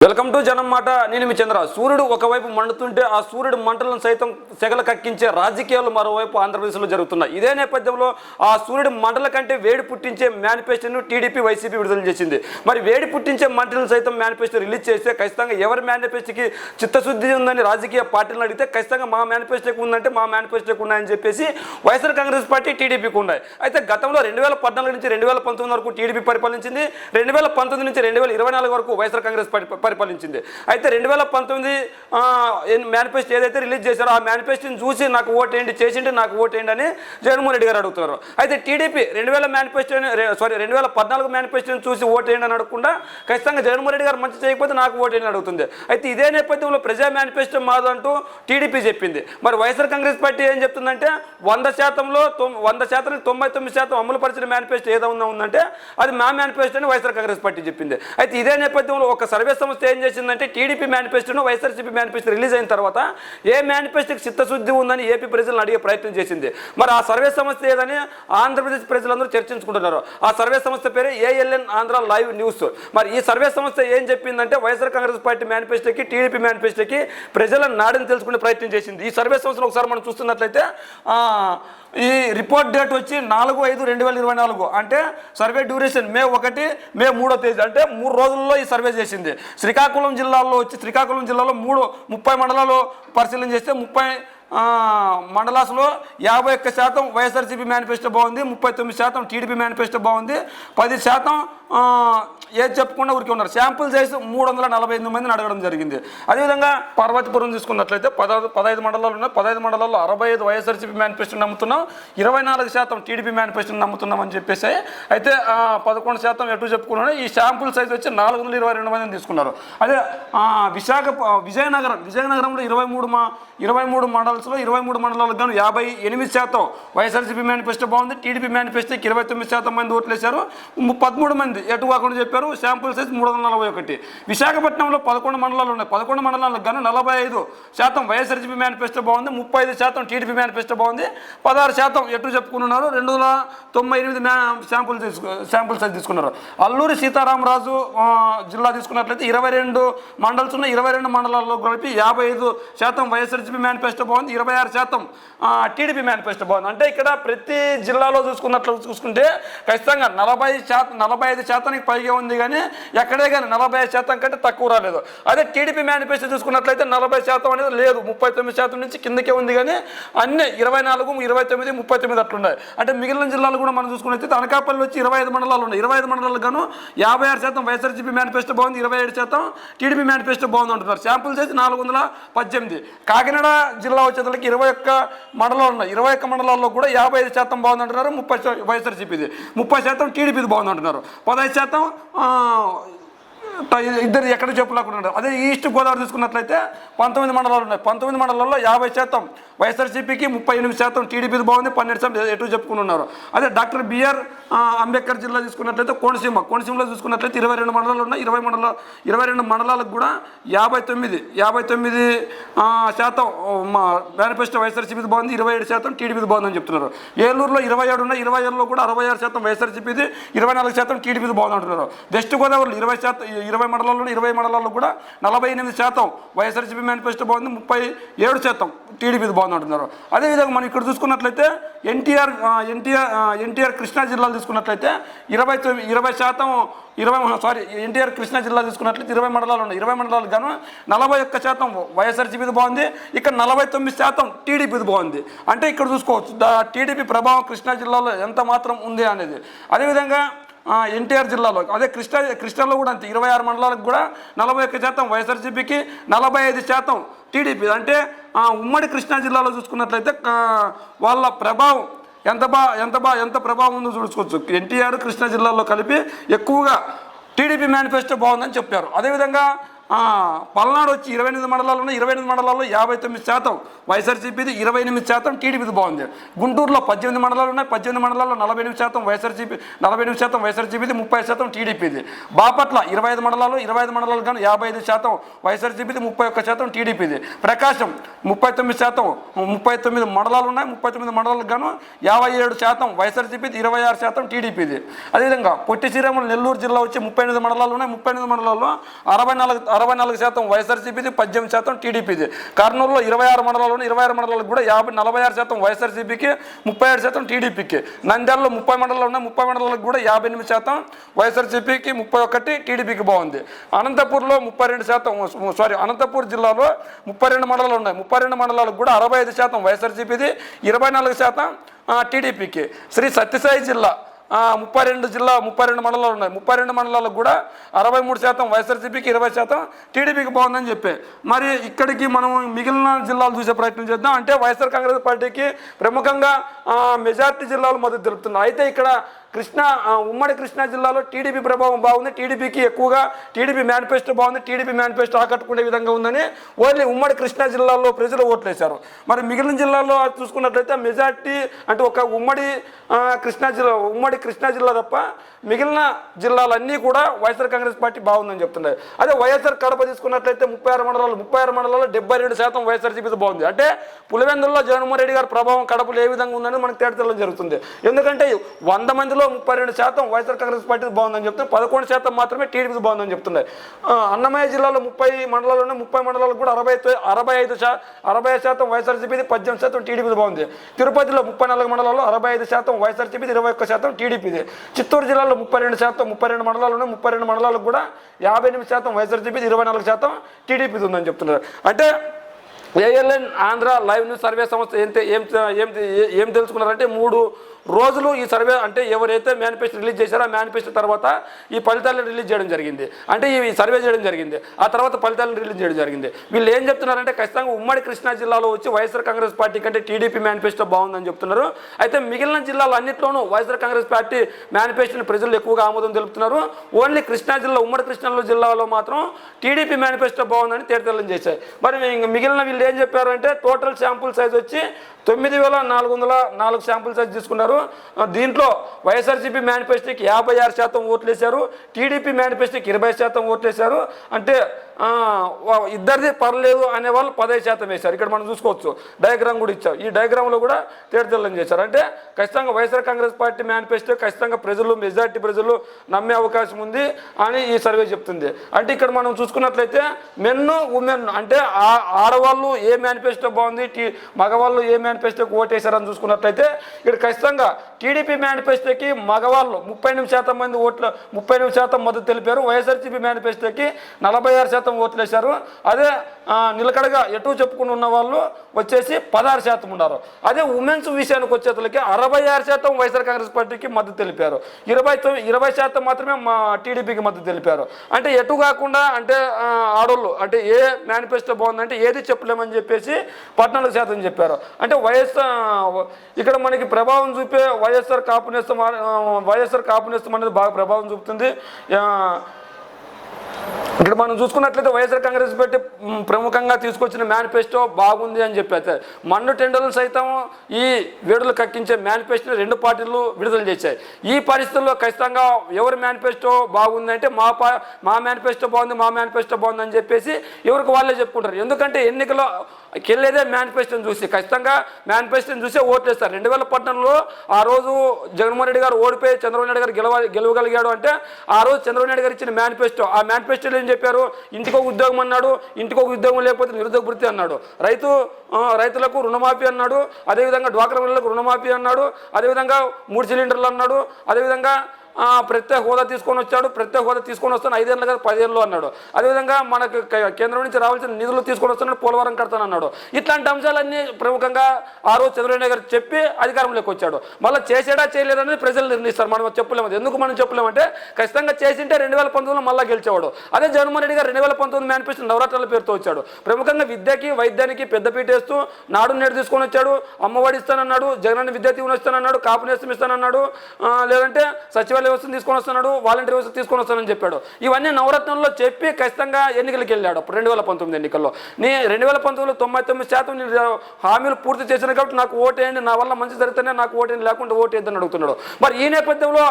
Welcome to జనం మాట. నేను మీ చంద్ర. సూర్యుడు ఒకవైపు మండుతుంటే ఆ సూర్యుడు మంటలను సైతం సెగల కక్కించే రాజకీయాలు మరోవైపు ఆంధ్రప్రదేశ్లో జరుగుతున్నాయి. ఇదే నేపథ్యంలో ఆ సూర్యుడు మంటల కంటే వేడి పుట్టించే మేనిఫెస్టోను టీడీపీ వైసీపీ విడుదల చేసింది. మరి వేడి పుట్టించే మంటలను సైతం మేనిఫెస్టో రిలీజ్ చేస్తే ఖచ్చితంగా ఎవరి మేనిఫెస్టోకి చిత్తశుద్ధి ఉందని రాజకీయ పార్టీలను అడిగితే ఖచ్చితంగా మా మేనిఫెస్టోకి ఉందంటే మా మేనిఫెస్టోకి ఉన్నాయని చెప్పేసి వైఎస్ఆర్ కాంగ్రెస్ పార్టీ టీడీపీకి ఉన్నాయి. అయితే గతంలో 2014 నుంచి 2019 వరకు టీడీపీ పరిపాలించింది. 2019 నుంచి 2024 వరకు వైఎస్ఆర్ కాంగ్రెస్ పరిపాలించింది. అయితే 2019 మేనిఫెస్టో ఏదైతే రిలీజ్ చేశారో ఆ మేనిఫెస్టోని చూసి నాకు ఓటేయండి, చేసిండి నాకు ఓటేయండి అని జగన్మోహన్ రెడ్డి గారు అడుగుతున్నారు. అయితే టీడీపీ 2014 మేనిఫెస్టోని చూసి ఓటేయండి అని అడగకుండా ఖచ్చితంగా జగన్మోహన్ రెడ్డి గారు మంచి చేయకపోతే నాకు ఓటేయండి అడుగుతుంది. అయితే ఇదే నేపథ్యంలో ప్రజా మేనిఫెస్టో మాదంటూ టీడీపీ చెప్పింది. మరి వైఎస్ఆర్ కాంగ్రెస్ పార్టీ ఏం చెప్తుందంటే 100%లో 99% అమలు పరిచిన మేనిఫెస్టో ఏదైనా ఉందంటే అది మా మేనిఫెస్టో అని వైఎస్ఆర్ కాంగ్రెస్ పార్టీ చెప్పింది. అయితే ఇదే నేపథ్యంలో ఒక సర్వే సంస్థ ఏం చేసిందంటే టీడీపీ మేనిఫెస్టోను వైఎస్ఆర్సీపీ మేనిఫెస్టో రిలీజ్ అయిన తర్వాత ఏ మేనిఫెస్టోకి చిత్తశుద్ధి ఉందని ఏపీ ప్రజలను అడిగే ప్రయత్నం చేసింది. మరి ఆ సర్వే సంస్థ ఏదని ఆంధ్రప్రదేశ్ ప్రజలందరూ చర్చించుకుంటున్నారు. ఆ సర్వే సంస్థ పేరు ఏఎల్ఎన్ ఆంధ్ర లైవ్ న్యూస్. మరి ఈ సర్వే సంస్థ ఏం చెప్పిందంటే వైఎస్ఆర్ కాంగ్రెస్ పార్టీ మేనిఫెస్టోకి టీడీపీ మేనిఫెస్టోకి ప్రజల నాడిని తెలుసుకునే ప్రయత్నం చేసింది. ఈ సర్వే సంస్థను ఒకసారి మనం చూస్తున్నట్లయితే ఈ రిపోర్ట్ డేట్ వచ్చి 4/5/2024 అంటే సర్వే డ్యూరేషన్ మే 1, మే 3 అంటే 3 రోజుల్లో ఈ సర్వే చేసింది. శ్రీకాకుళం జిల్లాలో 30 మండలాలు పరిశీలన చేస్తే 30 మండలాస్లో 51% వైఎస్ఆర్సీపీ మేనిఫెస్టో బాగుంది, 39% టీడీపీ మేనిఫెస్టో బాగుంది, 10% ఏది చెప్పకుండా ఊరికి ఉన్నారు. శాంపుల్ సైజు 348 మందిని అడగడం జరిగింది. అదేవిధంగా పార్వతీపురం తీసుకున్నట్లయితే 15 మండలాలు ఉన్నాయి. 15 మండలాల్లో 65 వైఎస్ఆర్సీపీ మేనిఫెస్టోని నమ్ముతున్నాం, 24% టీడీపీ మేనిఫెస్టోని నమ్ముతున్నాం అని చెప్పేసి. అయితే 11% ఎటు చెప్పుకున్నాడు. ఈ శాంపుల్ సైజు వచ్చి 422 మందిని తీసుకున్నారు. అదే విజయనగరంలో 23 మండలాల్లో 23 మండలాలకు గాను 58% వైఎస్ఆర్సీపీ మేనిఫెస్టో బాగుంది, టీడీపీ మేనిఫెస్టోకి 29% మంది ఓట్లు వేశారు, 13 మంది ఎటు కాకుండా చెప్పారు. Sample size 341. విశాఖపట్నంలో 11 మండలాలు ఉన్నాయి. 11 మండలాలకు గాను 45% వైఎస్ఆర్సీపీ మేనిఫెస్టో బాగుంది, 35% టీడీపీ మేనిఫెస్టో బాగుంది, 16% ఎటు చెప్పుకున్నారు. 298 శాంపుల్ సైజ్ తీసుకున్నారు. అల్లూరి సీతారామరాజు జిల్లా తీసుకున్నట్లయితే 22 మండల్స్ ఉన్నాయి. 22 మండలాల్లో కలిపి 55% వైఎస్ఆర్సీపీ మేనిఫెస్టో బాగుంది, 26% టీడీపీ మేనిఫెస్టో బాగుంది. అంటే ఇక్కడ ప్రతి జిల్లాలో చూసుకుంటే ఖచ్చితంగా 45% పైగా ఉంది, కానీ ఎక్కడే కానీ 45% కంటే తక్కువ రాలేదు. అదే టీడీపీ మేనిఫెస్టో చూసుకున్నట్లయితే 40% అనేది లేదు, 39% నుంచి కిందకే ఉంది, కానీ అన్ని 24, 29, 39 అట్లున్నాయి. అంటే మిగిలిన జిల్లాలు కూడా మనం చూసుకున్నట్లయితే అనకాపల్లి వచ్చి 25 మండలాలు ఉన్నాయి. 25 మండలాలకు గాను 56% వైఎస్ఆర్సీపీ మేనిఫెస్టో బాగుంది, 27% టీడీపీ మేనిఫెస్టో బాగుంది అంటున్నారు. శాంపుల్ చేసి 418. కాకినాడ జిల్లా వచ్చేసరికి 21 మండలాలు ఉన్నాయి. 21 మండలాల్లో కూడా 55% బాగుంది అంటున్నారు, 30% వైఎస్ఆర్సీపీది, 30% టీడీపీది బాగుంది అంటున్నారు, 15% ఇద్దరు ఎక్కడ చెప్పులేకుండా. అదే ఈస్ట్ గోదావరి తీసుకున్నట్లయితే 19 మండలాలు ఉన్నాయి. 19 మండలాల్లో 50% వైఎస్ఆర్సీపీకి, 38% టీడీపీది బాగుంది, 12% ఎటు చెప్పుకుని ఉన్నారు. అదే డాక్టర్ బిఆర్ అంబేద్కర్ జిల్లా తీసుకున్నట్లయితే కోనసీమలో చూసుకున్నట్లయితే 22 మండలాలు ఉన్నాయి. 22 మండలాలకు కూడా 59% మేనిఫెస్టో వైఎస్ఆర్సీపీది బాగుంది, 27% టీడీపీది బాగుందని చెప్తున్నారు. ఏలూరులో 27 ఉన్నాయి. 27లో కూడా 66% వైఎస్ఆర్సీపీది, 24% టీడీపీది బాగుంది అంటున్నారు. వెస్ట్ గోదావరిలో 20 మండలాల్లో 20 మండలాల్లో కూడా 48% వైఎస్ఆర్సీపీ మేనిఫెస్టో బాగుంది, 37% టీడీపీది బాగుంది అంటున్నారు. అదేవిధంగా మనం ఇక్కడ చూసుకున్నట్లయితే ఎన్టీఆర్ కృష్ణా జిల్లాలు తీసుకున్నట్లయితే 20% ఎన్టీఆర్ కృష్ణా జిల్లా తీసుకున్నట్లయితే 20 మండలాలు ఉన్నాయి. 20 మండలాలకు గాను 41% వైఎస్ఆర్సీపీది బాగుంది, ఇక్కడ 49% టీడీపీది బాగుంది. అంటే ఇక్కడ చూసుకోవచ్చు టీడీపీ ప్రభావం కృష్ణా జిల్లాలో ఎంత మాత్రం ఉంది అనేది. అదేవిధంగా ఎన్టీఆర్ జిల్లాలో అదే కృష్ణాలో కూడా అంతే. 26 మండలాలకు కూడా 41% వైఎస్ఆర్సీపీకి, 45% టీడీపీ. అంటే ఉమ్మడి కృష్ణా జిల్లాలో చూసుకున్నట్లయితే వాళ్ళ ప్రభావం ఎంత ప్రభావం ఉందో చూసుకోవచ్చు. ఎన్టీఆర్ కృష్ణా జిల్లాలో కలిపి ఎక్కువగా టీడీపీ మేనిఫెస్టో బాగుందని చెప్పారు. అదేవిధంగా పల్నాడు వచ్చి 28 మండలాలు ఉన్నాయి. 28 మండలాల్లో 59% వైఎస్ఆర్సీపీది, 28% టీడీపీది బాగుంది. గుంటూరులో 18 మండలాలు ఉన్నాయి. 18 మండలాల్లో 48% వైఎస్ఆర్సీపీ, 48% వైఎస్ఆర్సీపీది, 30% టీడీపీది. బాపట్ల 25 మండలాలు కానీ 55% వైఎస్ఆర్సీపీది, 31% టీడీపీది. ప్రకాశం 39 మండలాలు ఉన్నాయి. 39 మండలాలకు గాను 57% వైఎస్ఆర్సీపీది, 26% టీడీపీది. అదేవిధంగా పొట్టి శ్రీరాములు నెల్లూరు జిల్లా వచ్చి 38 మండలాలు ఉన్నాయి. 38 మండలాల్లో 64 64% వైఎస్ఆర్సీపీది, 18% టీడీపీది. కర్నూలులో 26 మండలాల్లోని 26 మండలాలకు కూడా 46% వైఎస్ఆర్సీపీకి, 37% టీడీపీకి. నంద్యాలలో 30 మండలాలు ఉన్నాయి, 30 మండలాలకు కూడా 58% వైఎస్ఆర్సీపీకి, 31 టీడీపీకి బాగుంది. అనంతపూర్లో 32%, అనంతపూర్ జిల్లాలో 32 మండలాలు ఉన్నాయి, 32 మండలాలకు కూడా 65% వైఎస్ఆర్సీపీది, 24% టీడీపీకి. శ్రీ సత్యసాయి జిల్లా 32 మండలాలు ఉన్నాయి, 32 మండలాలకు కూడా 63% వైఎస్ఆర్సీపీకి, 20% టీడీపీకి బాగుందని చెప్పి. మరి ఇక్కడికి మనం మిగిలిన జిల్లాలు చూసే ప్రయత్నం చేద్దాం. అంటే వైఎస్ఆర్ కాంగ్రెస్ పార్టీకి ప్రముఖంగా మెజార్టీ జిల్లాలు మద్దతు తెలుపుతున్నాయి. అయితే ఇక్కడ ఉమ్మడి కృష్ణా జిల్లాలో టీడీపీ ప్రభావం బాగుంది, టీడీపీకి ఎక్కువగా టీడీపీ మేనిఫెస్టో బాగుంది, టీడీపీ మేనిఫెస్టో ఆకట్టుకునే విధంగా ఉందని ఓన్లీ ఉమ్మడి కృష్ణా జిల్లాలో ప్రజలు ఓట్లేశారు. మరి మిగిలిన జిల్లాల్లో చూసుకున్నట్లయితే మెజార్టీ అంటే ఒక ఉమ్మడి కృష్ణా జిల్లా తప్ప మిగిలిన జిల్లాలన్నీ కూడా వైఎస్ఆర్ కాంగ్రెస్ పార్టీ బాగుందని చెప్తున్నాయి. అదే వైఎస్ఆర్ కడప తీసుకున్నట్లయితే 36 మండలాల్లో 72% వైఎస్ఆర్సీపీ బాగుంది. అంటే పులివెందుల్లో జగన్మోహన్ రెడ్డి గారి ప్రభావం కడపలో ఏ విధంగా ఉందని మనకు తేటతెల్లం జరుగుతుంది. ఎందుకంటే 100 మందిలో 32% వైఎస్ఆర్ కాంగ్రెస్ పార్టీ బాగుందని చెప్తున్నారు, 11% మాత్రమే టీడీపీ బాగుందని చెప్తున్నాయి. అన్నమయ్య జిల్లాలో 30 మండలాలు ఉన్నాయి, 30 మండలాలకు కూడా 65% వైఎస్ఆర్సీపీ, 18% టీడీపీ బాగుంది. తిరుపతిలో 34 మండలాల్లో 65% వైఎస్ఆర్సీపీ, 21% టీడీపీది. చిత్తూరు జిల్లాలో 32 మండలాలు ఉన్నాయి, 32 మండలాలకు కూడా 58% వైఎస్ఆర్సీపీ, 24% టీడీపీ ఉందని చెప్తున్నారు. అంటే ALN Andhra live news survey సంస్థ ఏం తెలుసుకున్నారంటే 3 రోజులు ఈ సర్వే అంటే ఎవరైతే మేనిఫెస్టో రిలీజ్ చేశారో ఆ మేనిఫెస్టో తర్వాత ఈ ఫలితాలను రిలీజ్ చేయడం జరిగింది. అంటే ఈ సర్వే చేయడం జరిగింది, ఆ తర్వాత ఫలితాలను రిలీజ్ చేయడం జరిగింది. వీళ్ళు ఏం చెప్తున్నారంటే ఖచ్చితంగా ఉమ్మడి కృష్ణా జిల్లాలో వచ్చి వైఎస్ఆర్ కాంగ్రెస్ పార్టీ కంటే టీడీపీ మేనిఫెస్టో బాగుందని చెప్తున్నారు. అయితే మిగిలిన జిల్లాలు అన్నింటిలోనూ వైఎస్ఆర్ కాంగ్రెస్ పార్టీ మేనిఫెస్టోని ప్రజలు ఎక్కువగా ఆమోదం తెలుపుతున్నారు. ఓన్లీ కృష్ణా జిల్లా ఉమ్మడి కృష్ణా జిల్లాలో మాత్రం టీడీపీ మేనిఫెస్టో బాగుందని తేటతెల్లం చేశాయి. మరి మిగిలిన వీళ్ళు ఏం చెప్పారు అంటే టోటల్ శాంపుల్ సైజ్ వచ్చి 9404 శాంపుల్ సైజ్ తీసుకున్నారు. దీంట్లో వైఎస్ఆర్సీపీ మేనిఫెస్టోకి 56% ఓట్లు వేశారు, టీడీపీ మేనిఫెస్టోకి 20% ఓట్లు వేశారు. అంటే ఇద్దరిది పర్లేదు అనే వాళ్ళు 15% వేశారు. ఇక్కడ మనం చూసుకోవచ్చు, డయాగ్రామ్ కూడా ఇచ్చారు. ఈ డయాగ్రామ్లో కూడా తేటతెల్లం చేశారు. అంటే ఖచ్చితంగా వైఎస్ఆర్ కాంగ్రెస్ పార్టీ మేనిఫెస్టో ఖచ్చితంగా మెజార్టీ ప్రజలు నమ్మే అవకాశం ఉంది అని ఈ సర్వే చెప్తుంది. అంటే ఇక్కడ మనం చూసుకున్నట్లయితే మెన్ ఉమెన్ అంటే ఆడవాళ్ళు ఏ మేనిఫెస్టో బాగుంది, మగవాళ్ళు ఏ మేనిఫెస్టోకి ఓటేశారని చూసుకున్నట్లయితే ఇక్కడ ఖచ్చితంగా టీడీపీ మేనిఫెస్టోకి మగవాళ్ళు 38% మంది 38% మద్దతు తెలిపారు. వైఎస్ఆర్సీపీ మేనిఫెస్టోకి 46% ఓట్లు వేశారు. అదే నిలకడగా ఎటు చెప్పుకుని ఉన్న వాళ్ళు వచ్చేసి 16% ఉన్నారు. అదే ఉమెన్స్ విషయానికి వచ్చేతలకి 66% వైఎస్ఆర్ కాంగ్రెస్ పార్టీకి మద్దతు తెలిపారు, 20% మాత్రమే టీడీపీకి మద్దతు తెలిపారు. అంటే ఎటు కాకుండా అంటే ఆడోళ్ళు అంటే ఏ మేనిఫెస్టో బాగుందంటే ఏది చెప్పలేమని చెప్పేసి 14% చెప్పారు. అంటే ఇక్కడ మనకి ప్రభావం చూపే వైఎస్ఆర్ కాపు నేస్తం అనేది బాగా ప్రభావం చూపుతుంది. ఇక్కడ మనం చూసుకున్నట్లయితే వైఎస్ఆర్ కాంగ్రెస్ పార్టీ ప్రముఖంగా తీసుకొచ్చిన మేనిఫెస్టో బాగుంది అని చెప్పి మన్ను టెండర్లు సైతం ఈ వేడులు కక్కించే మేనిఫెస్టో 2 పార్టీలు విడుదల చేశాయి. ఈ పరిస్థితుల్లో ఖచ్చితంగా ఎవరి మేనిఫెస్టో బాగుంది అంటే మా మేనిఫెస్టో బాగుంది అని చెప్పేసి ఎవరికి వాళ్ళే చెప్పుకుంటారు. ఎందుకంటే ఎన్నికలో వెళ్ళేదే మేనిఫెస్టోని చూసి ఖచ్చితంగా మేనిఫెస్టోని చూసే ఓట్లేస్తారు. 2014లో ఆ రోజు జగన్మోహన్ రెడ్డి గారు ఓడిపోయి చంద్రబాబు నాయుడు గారు గెలవగలిగాడు అంటే ఆ రోజు చంద్రబాబు నాయుడు గారు ఇచ్చిన మేనిఫెస్టో, ఆ మేనిఫెస్టోలో ఏం చెప్పారు, ఇంటికి ఒక ఉద్యోగం అన్నాడు, ఇంటికి ఒక ఉద్యోగం లేకపోతే నిరుద్యోగ వృత్తి అన్నాడు, రైతులకు రుణమాఫీ అన్నాడు, అదేవిధంగా డ్వాక్రా మహిళలకు రుణమాఫీ అన్నాడు, అదేవిధంగా 3 సిలిండర్లు అన్నాడు, అదేవిధంగా ప్రత్యేక హోదా తీసుకొని వచ్చాడు, ప్రత్యేక హోదా తీసుకొని వస్తాను 5 ఏళ్ళు కదా 10 ఏళ్ళు అన్నాడు, అదేవిధంగా మనకు కేంద్రం నుంచి రావాల్సిన నిధులు తీసుకొని వస్తున్నాడు, పోలవరం కడతాను అన్నాడు. ఇట్లాంటి అంశాలన్నీ ప్రముఖంగా ఆ రోజు చంద్రబాబు నాయుడు గారు చెప్పి అధికారంలోకి వచ్చాడు. మళ్ళీ చేసాడా చేయలేదనేది ప్రజలు నిర్ణయిస్తారు, మనం చెప్పలేము. ఎందుకు మనం చెప్పలేమంటే ఖచ్చితంగా చేసింటే 2019లో మళ్ళీ గెలిచేవాడు. అదే జగన్మోహన్ రెడ్డి గారు 2019 మేనిఫెస్టో నవరత్నాల పేరుతో వచ్చాడు. ప్రముఖంగా విద్యకి వైద్యానికి పెద్దపీట వేస్తూ నాడు నేడు తీసుకొని వచ్చాడు, అమ్మఒడి ఇస్తానన్నాడు, జగనన్న విద్యా దీవెన ఇస్తానన్నాడు, కాపు నేస్తం ఇస్తానన్నాడు, లేదంటే సచివాలయ వ్యవస్థను తీసుకొని వస్తున్నాడు, వాలంటీర్ వ్యవస్థ తీసుకొని వస్తానని చెప్పాడు. ఇవన్నీ నవరత్నంలో చెప్పి ఖచ్చితంగా ఎన్నికలకు వెళ్ళాడు. 2019 ఎన్నికల్లో 2019లో 99% హామీలు పూర్తి చేశాను కాబట్టి నాకు ఓటేయండి, నా వల్ల మంచి జరిగితేనే నాకు ఓటేయండి, లేకుంటే ఓటేద్దని అడుగుతున్నాడు. మరి ఈ నేపథ్యంలో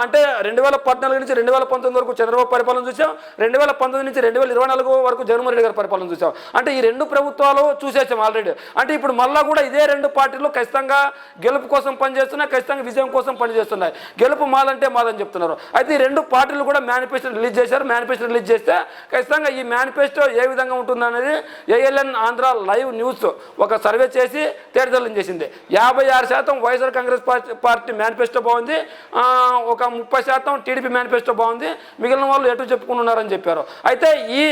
అంటే 2014 నుంచి 2019 వరకు చంద్రబాబు పరిపాలన చూసాం, 2019 నుంచి 2024 వరకు జగన్మోహన్ రెడ్డి గారి పరిపాలన చూసాం. అంటే ఈ 2 ప్రభుత్వాలు చూసేసాం ఆల్రెడీ. అంటే ఇప్పుడు మళ్ళా కూడా ఇదే 2 పార్టీలు ఖచ్చితంగా గెలుపు కోసం పనిచేస్తున్నాయి, ఖచ్చితంగా విజయం కోసం పనిచేస్తున్నాయి. గెలుపు మాలంటే లేదంటే మాదని చెప్తున్నారు. అయితే ఈ రెండు పార్టీలు కూడా మేనిఫెస్టో రిలీజ్ చేశారు. మేనిఫెస్టో రిలీజ్ చేస్తే ఖచ్చితంగా ఈ మేనిఫెస్టో ఏ విధంగా ఉంటుందనేది ALN ఆంధ్ర లైవ్ న్యూస్ ఒక సర్వే చేసి తేటతెల్లం చేసింది. 56% వైఎస్ఆర్ కాంగ్రెస్ పార్టీ మేనిఫెస్టో బాగుంది, ఒక 30% టీడీపీ మేనిఫెస్టో బాగుంది, మిగిలిన వాళ్ళు ఎటు చెప్పుకున్నారని చెప్పారు. అయితే ఈ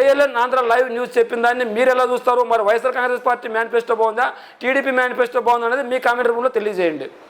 ALN ఆంధ్ర లైవ్ న్యూస్ చెప్పిన దాన్ని మీరు ఎలా చూస్తారు? మరి వైఎస్ఆర్ కాంగ్రెస్ పార్టీ మేనిఫెస్టో బాగుందా, టీడీపీ మేనిఫెస్టో బాగుందా అనేది మీ కామెంట్ రూపంలో తెలియజేయండి.